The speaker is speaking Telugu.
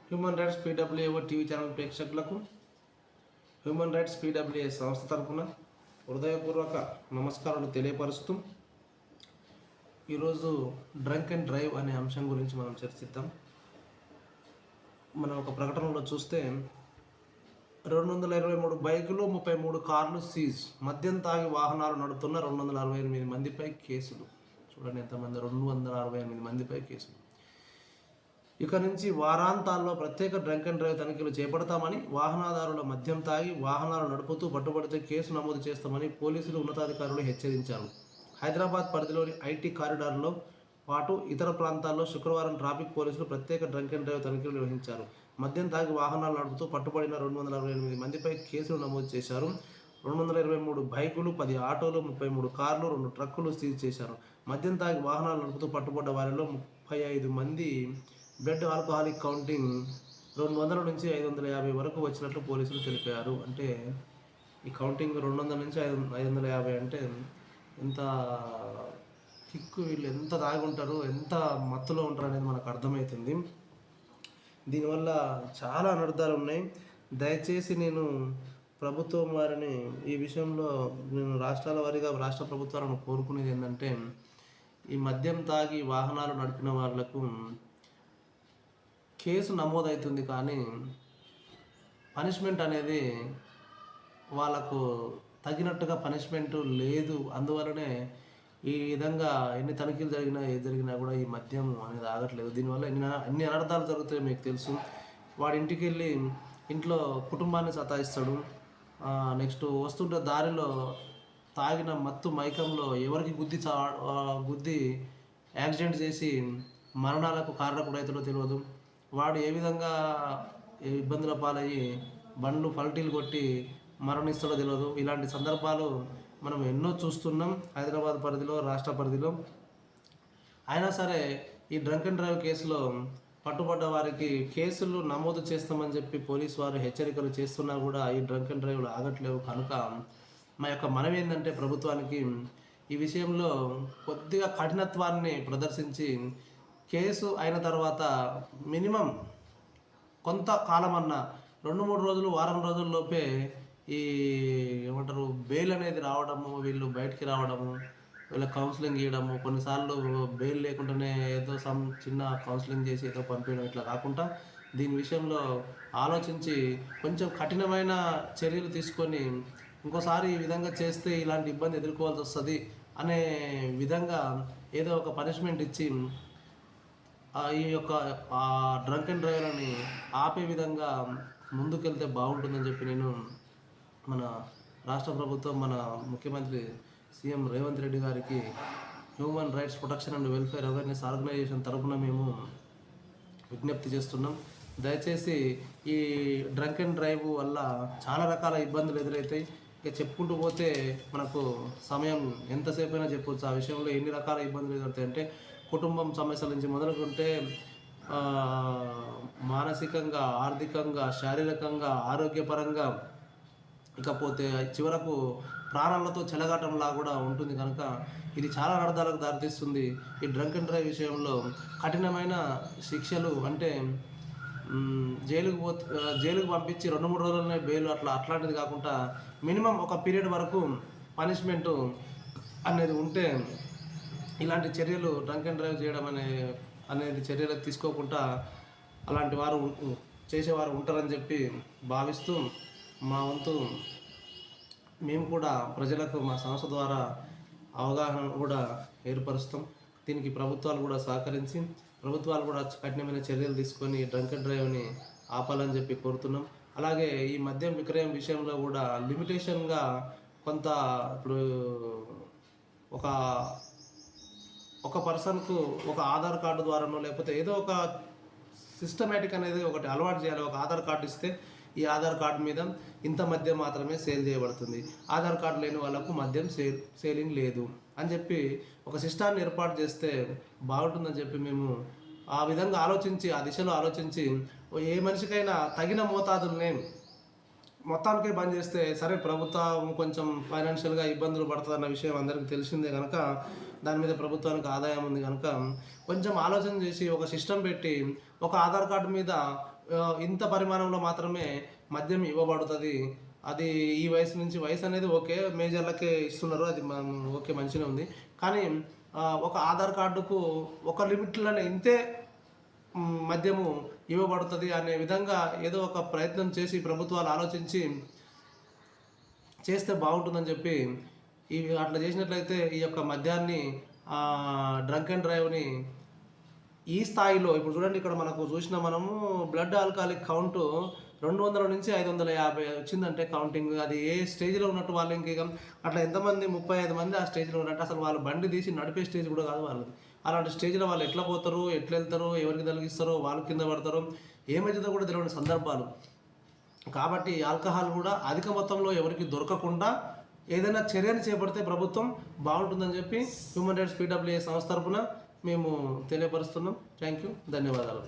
Human rights PWA TV channel ప్రేక్షకులకు హ్యూమన్ రైట్స్ పీడబ్ల్యూఏ సంస్థ తరఫున హృదయపూర్వక నమస్కారాలు తెలియపరుస్తూ ఈరోజు డ్రంక్ అండ్ డ్రైవ్ అనే అంశం గురించి మనం చర్చిద్దాం. మనం ఒక ప్రకటనలో చూస్తే 223 బైకులు 33 కార్లు సీజ్, మద్యం తాగి వాహనాలు నడుపుతున్న 268 మందిపై కేసులు. చూడండి ఎంతమంది, 268 మందిపై కేసులు. ఇక నుంచి వారాంతాల్లో ప్రత్యేక డ్రంక్ అండ్ డ్రైవ్ తనిఖీలు చేపడతామని, వాహనదారుల మద్యం తాగి వాహనాలు నడుపుతూ పట్టుబడితే కేసు నమోదు చేస్తామని పోలీసులు ఉన్నతాధికారులు హెచ్చరించారు. హైదరాబాద్ పరిధిలోని ఐటీ కారిడార్లో పాటు ఇతర ప్రాంతాల్లో శుక్రవారం ట్రాఫిక్ పోలీసులు ప్రత్యేక డ్రంక్ అండ్ డ్రైవ్ తనిఖీలు నిర్వహించారు. మద్యం తాగి వాహనాలు నడుపుతూ పట్టుబడిన 268 మందిపై కేసులు నమోదు చేశారు. 223 బైకులు, 10 ఆటోలు, 33 కార్లు, 2 ట్రక్కులు సీజ్ చేశారు. మద్యం తాగి వాహనాలు నడుపుతూ పట్టుబడ్డ వారిలో 35 మంది బ్లడ్ ఆల్కహాలిక్ కౌంటింగ్ 200 నుంచి 550 వరకు వచ్చినట్లు పోలీసులు తెలిపారు. అంటే ఈ కౌంటింగ్ 200 నుంచి 550 అంటే ఎంత కిక్కు, వీళ్ళు ఎంత తాగి ఉంటారు, ఎంత మత్తులో ఉంటారు అనేది మనకు అర్థమవుతుంది. దీనివల్ల చాలా అనర్థాలు ఉన్నాయి. దయచేసి నేను ప్రభుత్వం వారిని ఈ విషయంలో నేను రాష్ట్రాల వారీగా రాష్ట్ర ప్రభుత్వాలను కోరుకునేది ఏంటంటే, ఈ మద్యం తాగి వాహనాలు నడిపిన వాళ్లకు కేసు నమోదవుతుంది కానీ పనిష్మెంట్ అనేది వాళ్ళకు తగినట్టుగా పనిష్మెంట్ లేదు. అందువలనే ఈ విధంగా ఎన్ని తనిఖీలు జరిగినా ఏది జరిగినా కూడా ఈ మద్యం అనేది ఆగట్లేదు. దీనివల్ల ఎన్ని అనర్థాలు జరుగుతాయో మీకు తెలుసు. వాడి ఇంటికి వెళ్ళి ఇంట్లో కుటుంబాన్ని సతాయిస్తాడు. నెక్స్ట్ వస్తుంటే దారిలో తాగిన మత్తు మైకంలో ఎవరికి గుద్ది యాక్సిడెంట్ చేసి మరణాలకు కారణకుడు అవుతాడో తెలియదు. వాడు ఏ విధంగా ఇబ్బందుల పాలయ్యి బండ్లు పల్టీలు కొట్టి మరణిస్తాడో తెలియదు. ఇలాంటి సందర్భాలు మనం ఎన్నో చూస్తున్నాం హైదరాబాద్ పరిధిలో, రాష్ట్ర పరిధిలో. అయినా సరే ఈ డ్రంక్ అండ్ డ్రైవ్ కేసులో పట్టుబడ్డ వారికి కేసులు నమోదు చేస్తామని చెప్పి పోలీసు వారు హెచ్చరికలు చేస్తున్నా కూడా ఈ డ్రంక్ అండ్ డ్రైవ్లు ఆగట్లేవు. కనుక మా యొక్క మనవి ఏంటంటే, ప్రభుత్వానికి ఈ విషయంలో కొద్దిగా కఠినత్వాన్ని ప్రదర్శించి కేసు అయిన తర్వాత మినిమం కొంతకాలం అన్నా 2-3 రోజులు, వారం రోజుల్లోపే ఈ ఏమంటారు బెయిల్ అనేది రావడము, వీళ్ళు బయటికి రావడము, వీళ్ళ కౌన్సిలింగ్ ఇవ్వడము, కొన్నిసార్లు బెయిల్ లేకుండానే ఏదో చిన్న కౌన్సిలింగ్ చేసి ఏదో పంపించడం, ఇట్లా కాకుండా దీని విషయంలో ఆలోచించి కొంచెం కఠినమైన చర్యలు తీసుకొని ఇంకోసారి ఈ విధంగా చేస్తే ఇలాంటి ఇబ్బంది ఎదుర్కోవాల్సి వస్తుంది అనే విధంగా ఏదో ఒక పనిష్మెంట్ ఇచ్చి ఈ యొక్క డ్రంక్ అండ్ డ్రైవర్ని ఆపే విధంగా ముందుకెళ్తే బాగుంటుందని చెప్పి నేను మన రాష్ట్ర ప్రభుత్వం, మన ముఖ్యమంత్రి సీఎం రేవంత్ రెడ్డి గారికి human rights protection and welfare awareness organization తరఫున మేము విజ్ఞప్తి చేస్తున్నాం. దయచేసి ఈ డ్రంక్ అండ్ డ్రైవ్ వల్ల చాలా రకాల ఇబ్బందులు ఎదురవుతాయి. ఇక చెప్పుకుంటూ పోతే మనకు సమయం ఎంతసేపు అయినా చెప్పవచ్చు. ఆ విషయంలో ఎన్ని రకాల ఇబ్బందులు ఎదురవుతాయి అంటే, కుటుంబం సమస్యల నుంచి మొదలుకుంటే మానసికంగా, ఆర్థికంగా, శారీరకంగా, ఆరోగ్యపరంగా, ఇకపోతే చివరకు ప్రాణాలతో చెలగాటంలా కూడా ఉంటుంది. కనుక ఇది చాలా అనర్థాలకు దారితీస్తుంది. ఈ డ్రంక్ అండ్ డ్రైవ్ విషయంలో కఠినమైన శిక్షలు అంటే జైలుకు పంపించి 2-3 రోజులనే బెయిల్ అట్లాంటిది కాకుండా మినిమం ఒక పీరియడ్ వరకు పనిష్మెంటు అనేది ఉంటే ఇలాంటి చర్యలు డ్రంక్ అండ్ డ్రైవ్ చేయడం అనేది చర్యలు తీసుకోకుండా అలాంటి వారు చేసేవారు ఉంటారని చెప్పి భావిస్తూ, మా వంతు మేము కూడా ప్రజలకు మా సంస్థ ద్వారా అవగాహన కూడా ఏర్పరుస్తాం. దీనికి ప్రభుత్వాలు కూడా సహకరించి, ప్రభుత్వాలు కూడా కఠినమైన చర్యలు తీసుకొని డ్రంక్ అండ్ డ్రైవ్ని ఆపాలని చెప్పి కోరుతున్నాం. అలాగే ఈ మద్యం విక్రయం విషయంలో కూడా లిమిటేషన్గా కొంత, ఇప్పుడు ఒక పర్సన్కు ఒక ఆధార్ కార్డు ద్వారానో లేకపోతే ఏదో ఒక సిస్టమేటిక్ అనేది ఒకటి అలవాటు చేయాలి. ఒక ఆధార్ కార్డు ఇస్తే ఈ ఆధార్ కార్డు మీద ఇంత మద్యం మాత్రమే సేల్ చేయబడుతుంది, ఆధార్ కార్డు లేని వాళ్ళకు మద్యం సేలింగ్ లేదు అని చెప్పి ఒక సిస్టాన్ని ఏర్పాటు చేస్తే బాగుంటుందని చెప్పి మేము ఆ విధంగా ఆలోచించి, ఆ దిశలో ఆలోచించి ఏ మనిషికైనా తగిన మోతాదుల్ని మొత్తానికే బంద్ చేస్తే సరే, ప్రభుత్వం కొంచెం ఫైనాన్షియల్గా ఇబ్బందులు పడుతుందన్న విషయం అందరికీ తెలిసిందే. కనుక దాని మీద ప్రభుత్వానికి ఆదాయం ఉంది కనుక కొంచెం ఆలోచన చేసి ఒక సిస్టమ్ పెట్టి ఒక ఆధార్ కార్డు మీద ఇంత పరిమాణంలో మాత్రమే మద్యం ఇవ్వబడుతుంది. అది ఈ వయసు నుంచి, వయసు అనేది ఓకే మేజర్లకే ఇస్తున్నారు, అది ఓకే మంచిగా ఉంది. కానీ ఒక ఆధార్ కార్డుకు ఒక లిమిట్లోనే ఇంతే మద్యము ఇవ్వబడుతుంది అనే విధంగా ఏదో ఒక ప్రయత్నం చేసి ప్రభుత్వాలు ఆలోచించి చేస్తే బాగుంటుందని చెప్పి అట్లా చేసినట్లయితే ఈ యొక్క మద్యాన్ని డ్రంక్ అండ్ డ్రైవ్ని ఈ స్థాయిలో ఇప్పుడు చూడండి, ఇక్కడ మనకు మనము బ్లడ్ ఆల్కహాలిక్ కౌంటు 200 నుంచి 550 వచ్చిందంటే కౌంటింగ్. అది ఏ స్టేజ్లో ఉన్నట్టు వాళ్ళు ఇంక అట్లా ఎంతమంది 35 మంది ఆ స్టేజ్లో ఉన్నట్టు అసలు వాళ్ళు బండి తీసి నడిపే స్టేజ్ కూడా కాదు వాళ్ళది. అలాంటి స్టేజ్లో వాళ్ళు ఎట్లా పోతారు, ఎట్లా వెళ్తారో, ఎవరికి తొలగిస్తారో, వాళ్ళు కింద పడతారో, ఏమవుతుందో కూడా తెలియని సందర్భాలు. కాబట్టి ఆల్కహాల్ కూడా అధిక మొత్తంలో ఎవరికి దొరకకుండా ఏదైనా చర్యను చేపడితే ప్రభుత్వం బాగుంటుందని చెప్పి హ్యూమన్ రైట్స్ PWA సంస్థ తరఫున మేము తెలియపరుస్తున్నాం. థ్యాంక్ యూ, ధన్యవాదాలు.